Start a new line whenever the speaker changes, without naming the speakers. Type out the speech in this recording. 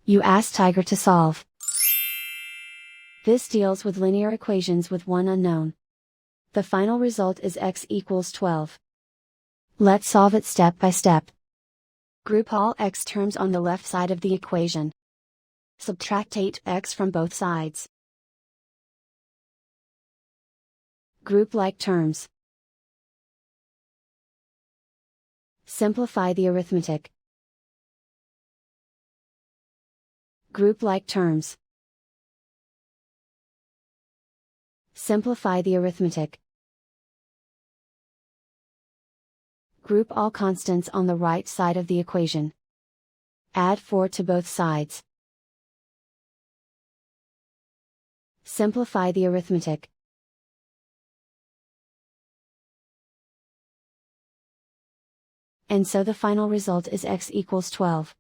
You ask Tiger to solve. This deals with linear equations with one unknown. The final result is x equals 12. Let's solve it step by step. Group all x terms on the left side of the equation. Subtract 8x from both sides. Group like terms. Simplify the arithmetic. Group like terms. Simplify the arithmetic. Group all constants on the right side of the equation. Add 4 to both sides. Simplify the arithmetic. And so the final result is x equals 12.